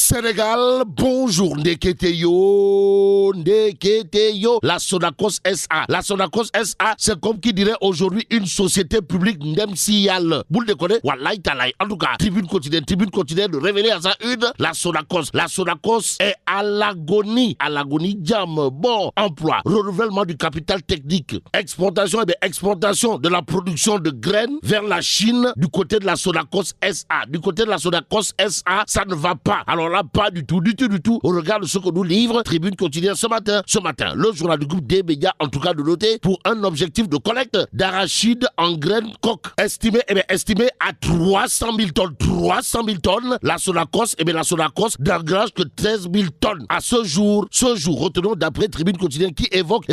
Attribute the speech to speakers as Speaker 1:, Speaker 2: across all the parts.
Speaker 1: Sénégal, bonjour, Ndeketeyo. La Sonacos SA. La Sonacos SA, c'est comme qui dirait aujourd'hui une société publique Ndemsial. Vous le déconnez? Wallahi Talaï. En tout cas, tribune quotidienne de révéler à ça une, la Sonacos. La Sonacos est à l'agonie. À l'agonie, jam. Bon, emploi, renouvellement du capital technique, exportation de la production de graines vers la Chine du côté de la Sonacos SA. Du côté de la Sonacos SA, ça ne va pas. Alors là, pas du tout. On regarde ce que nous livre Tribune quotidienne ce matin. Ce matin, le journal du groupe des médias, en tout cas de noter, pour un objectif de collecte d'arachide en graines coque, estimé à 300 000 tonnes. 300 000 tonnes. La Sonacos n'engrange que 13 000 tonnes. À ce jour, retenons d'après Tribune quotidienne qui évoque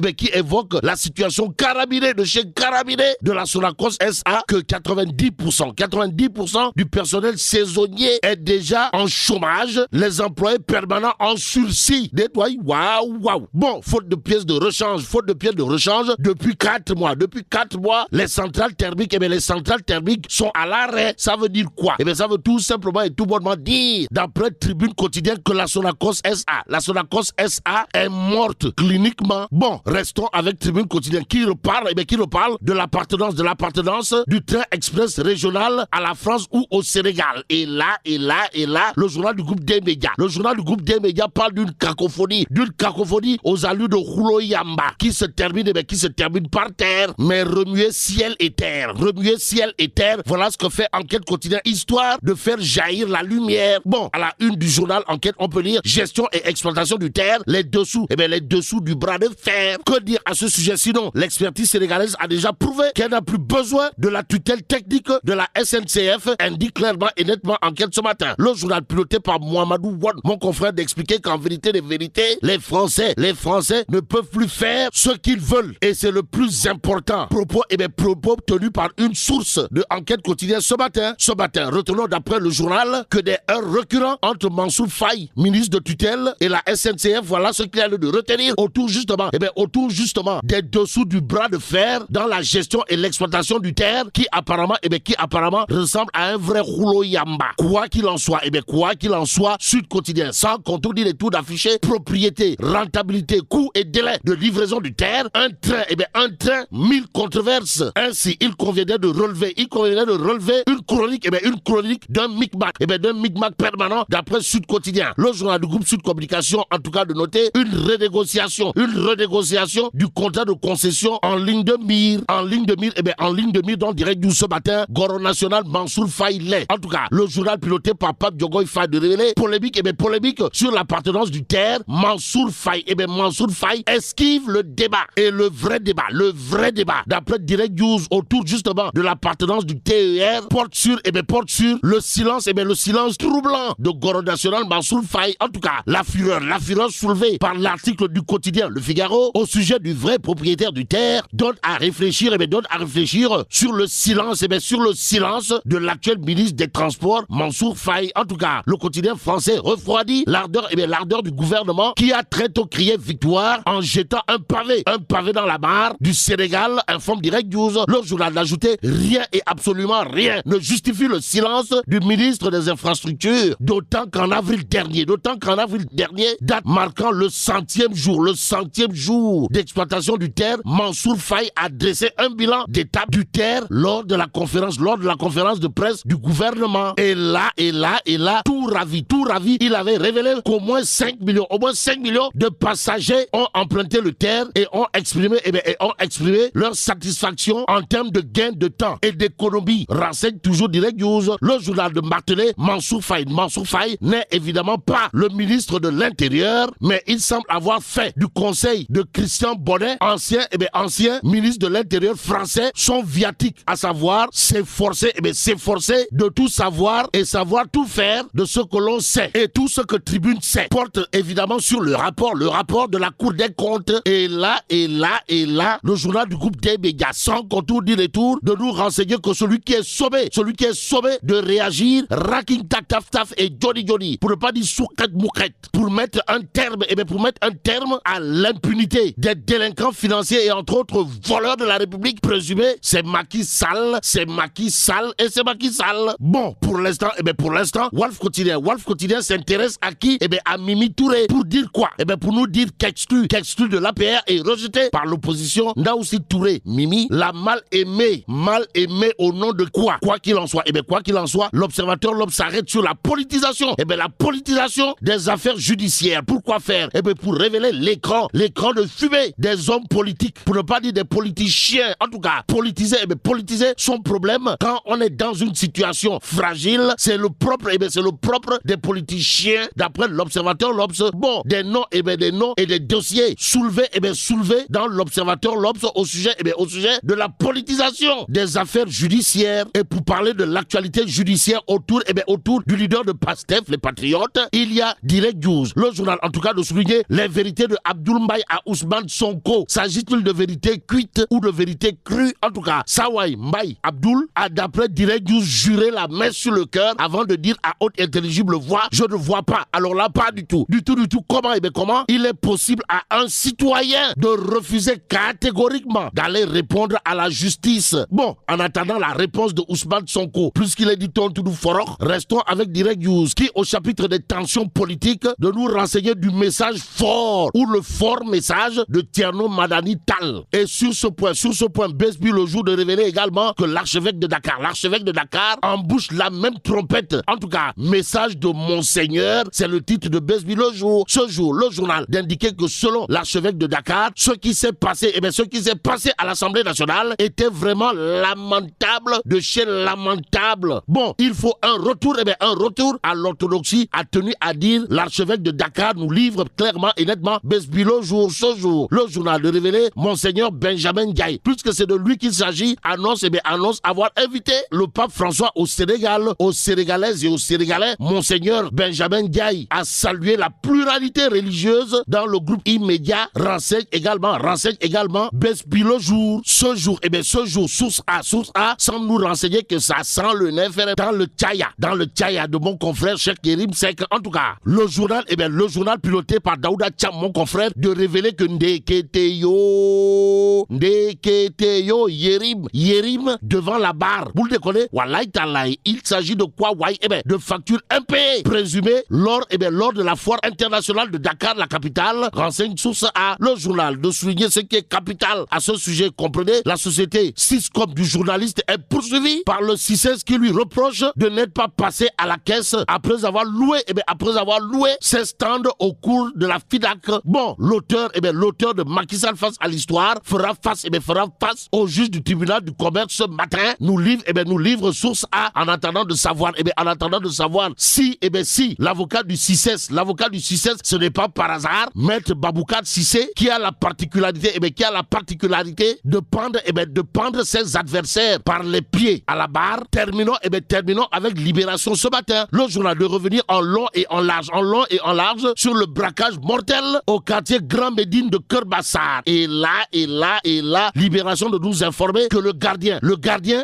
Speaker 1: la situation carabinée de chez Carabinet de la Sonacos SA, que 90% du personnel saisonnier est déjà en chômage, les employés permanents en sursis. Waouh. Bon, faute de pièces de rechange, depuis 4 mois, les centrales thermiques, sont à l'arrêt. Ça veut dire quoi? Ça veut tout simplement et tout bonnement dire, d'après Tribune quotidienne, que la Sonacos SA est morte cliniquement. Bon, restons avec Tribune quotidienne qui reparle de l'appartenance du train express régional à la France ou au Sénégal. Et là, le journal du groupe des médias. Le journal du groupe des médias parle d'une cacophonie aux allures de rouleau yamba qui se termine par terre, mais remuer ciel et terre. Voilà ce que fait Enquête quotidien, histoire de faire jaillir la lumière. Bon, à la une du journal Enquête, on peut lire gestion et exploitation du terre, les dessous du bras de fer. Que dire à ce sujet sinon? L'expertise sénégalaise a déjà prouvé qu'elle n'a plus besoin de la tutelle technique de la SNCF, indique clairement et nettement Enquête ce matin. Le journal piloté par Mohamedou Wan, mon confrère, d'expliquer qu'en vérité des vérités, les Français ne peuvent plus faire ce qu'ils veulent. Et c'est le plus important. Propos tenus par une source de Enquête quotidienne ce matin. Retenons d'après le journal que des heurts récurrents entre Mansour Faye, ministre de tutelle, et la SNCF, voilà ce qu'il y a de retenir autour justement des dessous du bras de fer dans la gestion et l'exploitation du terre qui apparemment ressemble à un vrai rouleau yamba. Quoi qu'il en soit, Sud Quotidien, sans contredire les tours d'afficher propriété, rentabilité, coût et délai de livraison du terre, un train, 1000 controverses. Ainsi, il conviendrait de relever une chronique d'un micmac permanent d'après Sud Quotidien. Le journal du groupe Sud Communication, en tout cas de noter une renégociation du contrat de concession en ligne de mire, dans le direct du ce matin, Goro National Mansour Faye. En tout cas, le journal piloté par Pape Diogoy Faye de révéler polémique sur l'appartenance du terre. Mansour Faye esquive le débat. Et le vrai débat, d'après Direct News, autour justement de l'appartenance du TER, porte sur le silence troublant de Goro National Mansour Faye. En tout cas, la fureur soulevée par l'article du quotidien Le Figaro au sujet du vrai propriétaire du terre donne à réfléchir sur le silence de l'actuel ministre des Transports Mansour Faye. En tout cas, le quotidien français refroidit l'ardeur du gouvernement qui a très tôt crié victoire en jetant un pavé dans la mare du Sénégal, informe Direct News. Le journal d'ajouter rien et absolument rien ne justifie le silence du ministre des Infrastructures, d'autant qu'en avril dernier, date marquant le centième jour d'exploitation du terre, Mansour Faye a dressé un bilan d'étape du terre lors de la conférence de presse du gouvernement. Et là, tout ravi, il avait révélé qu'au moins 5 millions de passagers ont emprunté le terre et ont exprimé leur satisfaction en termes de gain de temps et d'économie, renseigne toujours Direct News. Le journal de Martelet, Mansour Faye n'est évidemment pas le ministre de l'Intérieur, mais il semble avoir fait du conseil de Christian Bonnet, ancien ministre de l'Intérieur français, son viatique, à savoir s'efforcer de tout savoir et savoir tout faire de ce que l'on sait. Et tout ce que Tribune sait porte évidemment sur le rapport de la Cour des comptes. Et là, le journal du groupe des médias, sans contour ni détour, de nous renseigner que celui qui est sommé de réagir, Raking Tak Taf Taf et Johnny, pour ne pas dire Souket Mouket, pour mettre un terme à l'impunité des délinquants financiers et entre autres voleurs de la République présumés, c'est Macky Sall. Bon, pour l'instant, Walf Quotidien quotidien s'intéresse à qui? Eh bien, à Mimi Touré. Pour dire quoi? Eh bien, pour nous dire qu'exclu de l'APR est rejeté par l'opposition. Ndaoussi Touré, Mimi, l'a mal aimé au nom de quoi? Quoi qu'il en soit. Eh bien, quoi qu'il en soit, l'observateur s'arrête sur la politisation. Eh bien, la politisation des affaires judiciaires. Pourquoi faire? Eh bien, pour révéler l'écran de fumée des hommes politiques. Pour ne pas dire des politiciens. En tout cas, politiser. Eh bien, politiser son problème quand on est dans une situation fragile. C'est le propre, eh bien, c'est le propre des politiciens. D'après l'observateur bon, des noms et des dossiers soulevés dans l'observateur au sujet de la politisation des affaires judiciaires. Et pour parler de l'actualité judiciaire autour du leader de PASTEF, les Patriotes, il y a Direct News, le journal en tout cas de souligner les vérités de Abdoul Mbaye à Ousmane Sonko. S'agit-il de vérité cuite ou de vérité crue? En tout cas, Sawai Mbaye Abdoul a d'après Direct News juré la main sur le cœur avant de dire à haute intelligible voix, je ne vois pas. Alors là, pas du tout. Comment il est possible à un citoyen de refuser catégoriquement d'aller répondre à la justice? Bon, en attendant la réponse de Ousmane Sonko, puisqu'il est dit tout fort, restons avec Direct News qui, au chapitre des tensions politiques, de nous renseigner du message fort ou le fort message de Thierno Madani Tall. Et sur ce point, Besbi le jour de révéler également que l'archevêque de Dakar embouche la même trompette. En tout cas, message de Monseigneur, c'est le titre de Besbi le jour. Ce jour, le journal d'indiquer que selon l'archevêque de Dakar, ce qui s'est passé à l'Assemblée nationale était vraiment lamentable de chez lamentable. Bon, il faut un retour à l'orthodoxie, a tenu à dire l'archevêque de Dakar, nous livre clairement et nettement Besbi le jour. Ce jour, le journal de révéler Monseigneur Benjamin Ndiaye, puisque c'est de lui qu'il s'agit, annonce avoir invité le pape François au Sénégal, aux Sénégalaises et aux Sénégalais. Monseigneur Benjamin Ndiaye a salué la pluralité religieuse dans le groupe immédiat, renseigne également Besbi le jour. Ce jour, source A, sans nous renseigner que ça sent le nef dans le tchaya de mon confrère Cheikh Yérim Seck. En tout cas, le journal piloté par Daouda Tcham, mon confrère, de révéler que Ndeketeyo Yérim devant la barre. Vous le déconnez? Wallahi Talaï, il s'agit de quoi? De factures impayées présumées lors de la foire internationale de Dakar, la capitale. Renseigne source A, le journal, de souligner ce qui est capital à ce sujet. Comprenez, la société Syscom du journaliste est poursuivie par le CICES qui lui reproche de n'être pas passé à la caisse après avoir loué ses stands au cours de la FIDAC. Bon, l'auteur de Macky Sall face à l'histoire fera face au juge du tribunal du commerce ce matin. Nous livre source A en attendant de savoir si l'avocat du CICES, ce n'est pas par hasard Maître Baboukat Cissé qui a la particularité de pendre ses adversaires par les pieds à la barre. Terminons avec Libération ce matin. Le journal de revenir en long et en large sur le braquage mortel au quartier Grand Médine de Kerbassar. Et là, Libération de nous informer que le gardien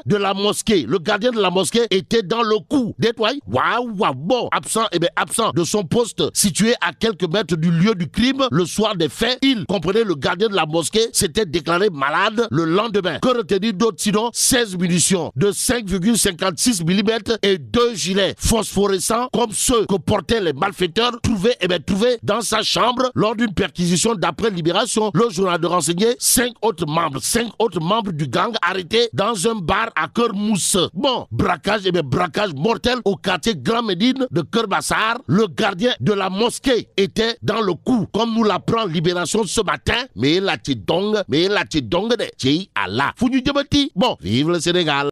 Speaker 1: de la mosquée était dans le coup. Bon, absent de son poste situé à quelques mètres du lieu du crime le soir des faits. Le gardien de la mosquée s'était déclaré malade le lendemain. Que retenir d'autre sinon 16 munitions de 5,56 mm et 2 gilets phosphorescents comme ceux que portaient les malfaiteurs trouvés dans sa chambre lors d'une perquisition d'après Libération. Le journal de renseigner 5 autres membres du gang arrêtés dans un bar à Kermousse. Bon, braquage mortel au quartier Grand Médine de Kerbassar. Le gardien de la mosquée était dans le coup, comme nous l'apprend Libération ce matin. Mais la tidong de Allah. Bon, vive le Sénégal.